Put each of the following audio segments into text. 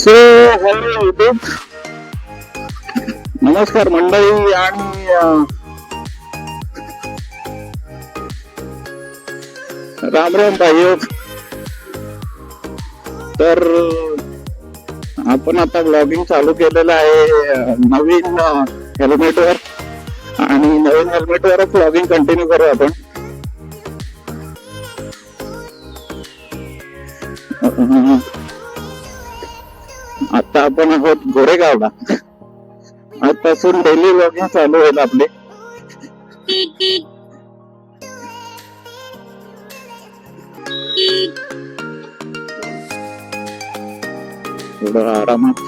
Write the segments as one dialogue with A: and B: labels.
A: So hello YouTube, नमस्कार मंडळी आणि राम राम भाईयो. तर आपण आता ब्लॉगिंग चालू केलेलं आहे नवीन हेल्मेटवर, आणि नवीन हेल्मेटवरच ब्लॉगिंग कंटिन्यू करू आपण. आता आपण आहोत गोरेगावला. आजपासून डेली ब्लॉगिंग चालू होईल आपली. थोडं आरामात.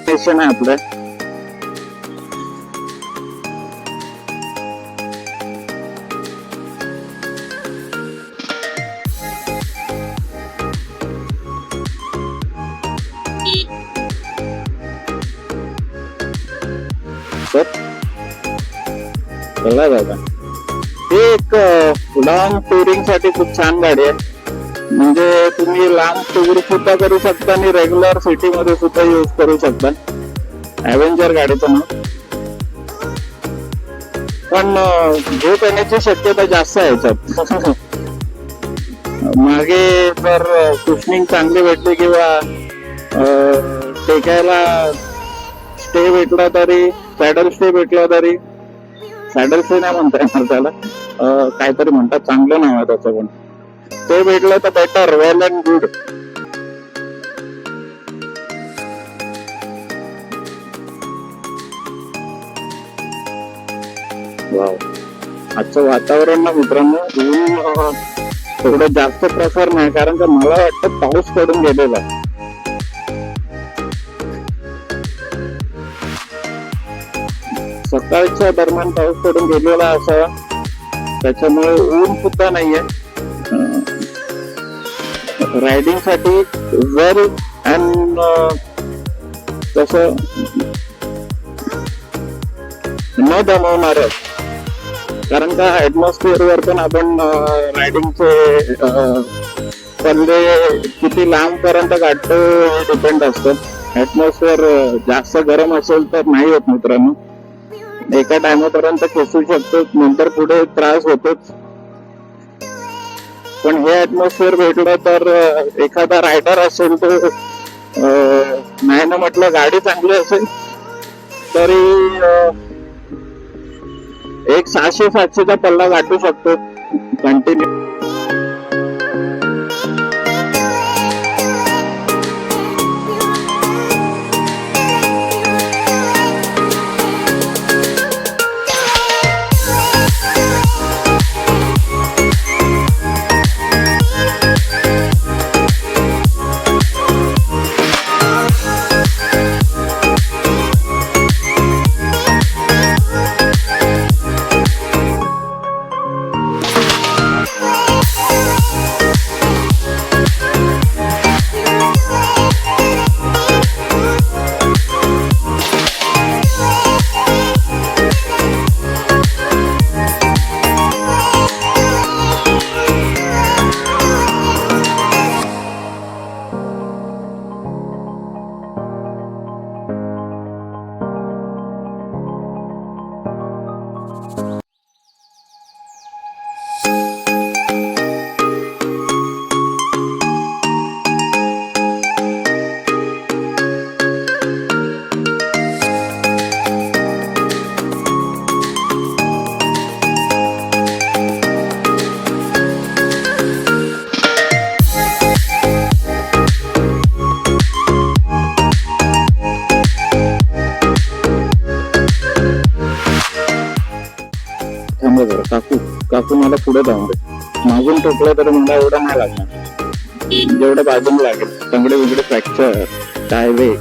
A: स्टेशन आहे आपलं. चला दादा, ही एक लॉंग टुरिंग साठी खूप छान गाडी आहे. म्हणजे तुम्ही लांब टूर सुद्धा करू शकता आणि रेग्युलर सिटी मध्ये सुद्धा यूज करू शकता. ॲव्हेंजर गाडीचं नाव, पण झोप येण्याची शक्यता जास्त आहे याच्यात. मागे जर कुशनिंग चांगली भेटली किंवा टेकायला स्टे भेटला तरी, सॅडल स्टे भेटला तरी, सॅडल स्टे नाही म्हणता येणार त्याला, काहीतरी म्हणतात, चांगलं नाव आहे त्याचं, पण ते भेटलं तर better, well and good. Wow, आजचं वातावरण ना मित्रांनो, ऊन थोडं जास्त प्रसार नाही, कारण का मला वाटतं पाऊस पडून गेलेला आहे. सकाळच्या दरम्यान पाऊस पडून गेलेला असावा, त्याच्यामुळे ऊन सुद्धा नाहीये. रायडिंग साठी वेल अँड तसं न दमवणार, कारण का ऍटमॉस्फिअर वर पण आपण रायडिंगचे पल्ले किती लांब पर्यंत काढतो हे डिपेंड असतं. ऍटमॉस्फिअर जास्त गरम असेल तर नाही होत मित्रांनो, एका टायमापर्यंत खेचू शकतो, नंतर पुढे त्रास होतोच. पण हे ऍटमॉस्फिअर भेटलं तर एखादा रायडर असेल तो, नाही ना म्हटलं गाडी चांगली असेल तरी एक 600-700चा पल्ला गाठू शकतो कंटिन्यू. काकू काकू मला पुढे जाऊन दे. मागून ठोकलं तर मला एवढं नाही लागणार जेवढं बाजून लागेल. तंगडे बिगडे फ्रॅक्चर काय वे.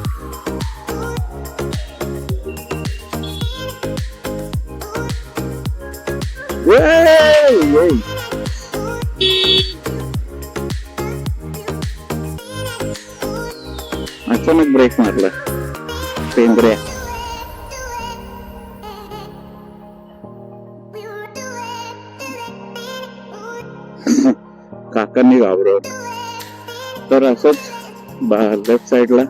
A: अचानक ब्रेक मारला पेंद्र्या. काकांनी घाबरवलं. तर असंच लेफ्ट साइडला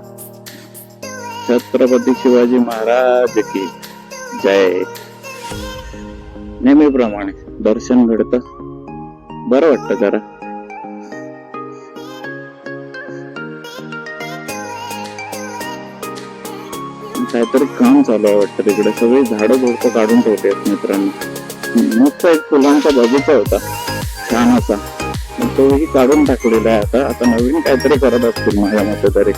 A: छत्रपती शिवाजी महाराज की जय. नेहमीप्रमाणे दर्शन घडतं, बरं वाटतं जरा. काहीतरी काम चालू आहे वाटतं तिकडे. सगळी झाडं झोडपं काढून ठेवली आहेत मित्रांनो. मस्त एक फुलांचा बगीचा होता छान असा, तोही काढून टाकलेला आहे आता. आता नवीन काहीतरी करत असतील माझ्या मते तरी.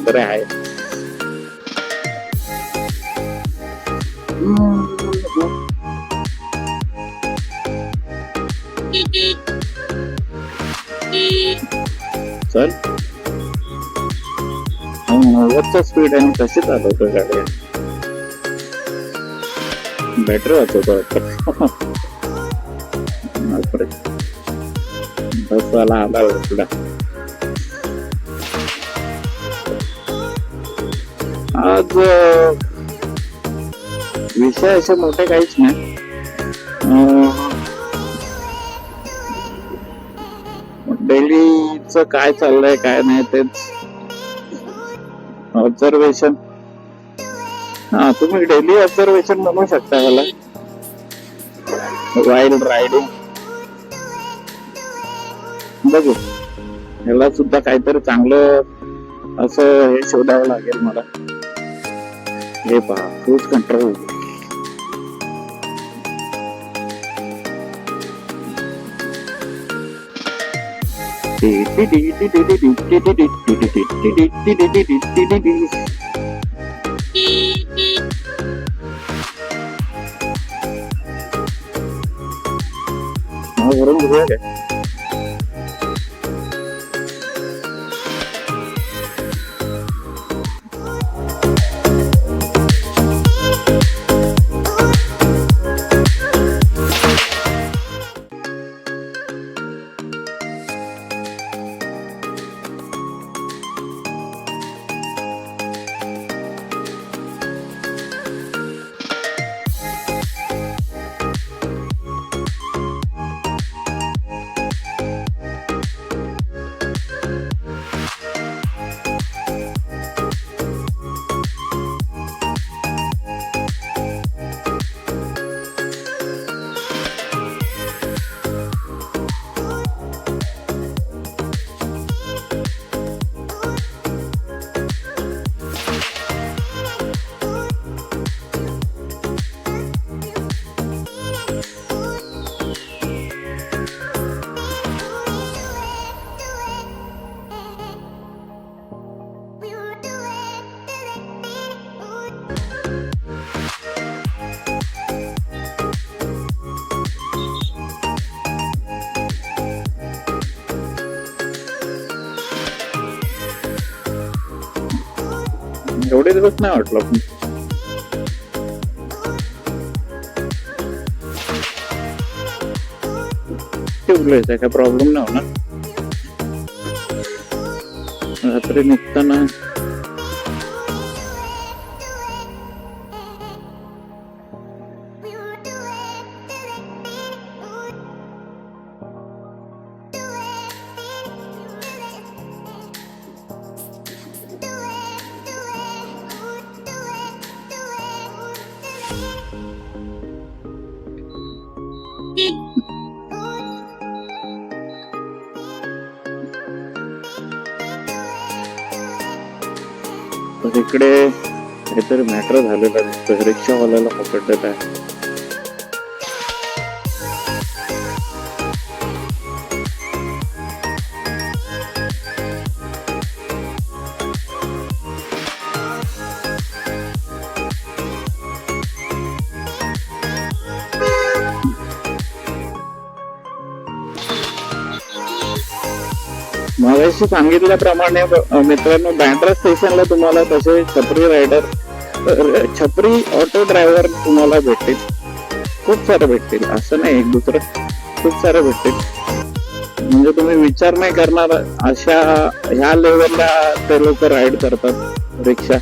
A: बरं आहे. चल 90चा स्पीड आणि कशी चालवतो गाड्या. बॅटरी वाचवतो बसवाला आला तुला. आज विषय असे मोठे काहीच नाही. डेलीच काय चाललंय काय नाही तेच ऑब्झर्वेशन. हा तुम्ही डेली ऑब्झर्वेशन म्हणू शकता मला. वाईल्ड रायडिंग बघू, याला सुद्धा काहीतरी चांगलं असं हे शोधावं लागेल मला. हे पहा क्रूज कंट्रोल. वरून बघूया काय. एवढे दिवस नाही वाटलं. ठेवलंय काय प्रॉब्लेम नाही होणार. रात्री निघताना तर इकडे काहीतरी मॅटर झालेला दिसतोय. रिक्षावाल्याला पकडलेला आहे. मगाशी सांगितल्याप्रमाणे मित्रांनो, बँड्रा स्टेशनला तुम्हाला तसे छपरी रायडर, छपरी ऑटो ड्रायव्हर तुम्हाला भेटतील, खूप सारे भेटतील, असं नाही एक दुसरं, खूप सारे भेटतील. म्हणजे तुम्ही विचार नाही करणार अशा ह्या लेवलला ते लोक राईड करतात रिक्षा.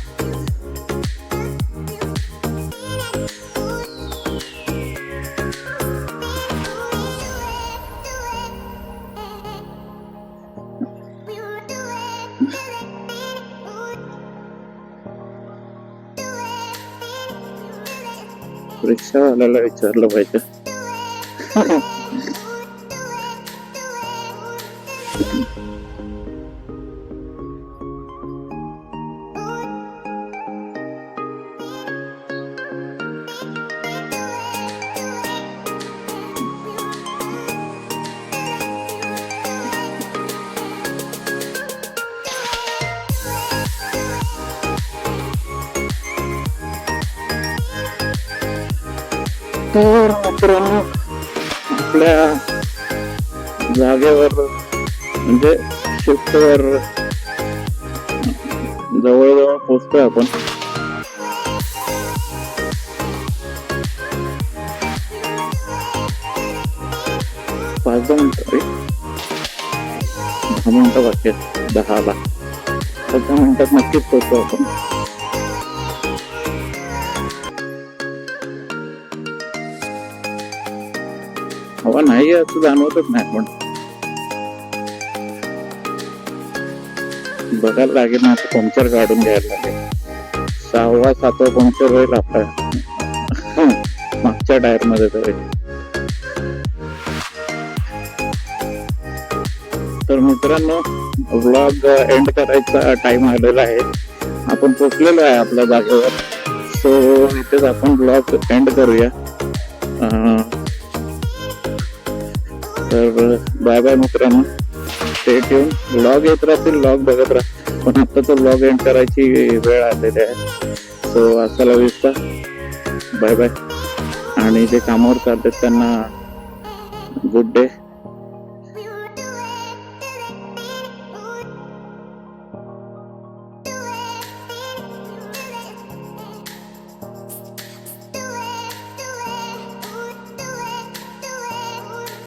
A: रिक्षावाल्याला विचारलं पाहिजे. तर मित्रांनो, आपल्या जागेवर म्हणजे शिफ्टवर जवळजवळ पोहोचतोय आपण. पाच 10 मिनिटं बाकी आहेत, 10ला 10 मिनिटात नक्कीच पोहोचतो आपण. हवा नाही असं जाणवतच नाही, पण बघायला लागेल ना, आता पंक्चर काढून घ्यायला लागेल. 6वा 7वा पंक्चर होईल आपला मागच्या टायर मध्ये तरी. तर मित्रांनो, व्लॉग एंड करायचा टाइम आलेला आहे, आपण पोचलेलो आहे आपल्या जागेवर. सो इथेच आपण व्लॉग एंड करूया. तर बाय बाय मित्रांनो, स्टे ट्यून. व्लॉग येत राहतील, व्लॉग बघत राहा, पण आता तो व्लॉग एंड करायची वेळ आलेली आहे. सो असाला विसता, बाय बाय. आणि जे कामावर चालतात त्यांना गुड डे.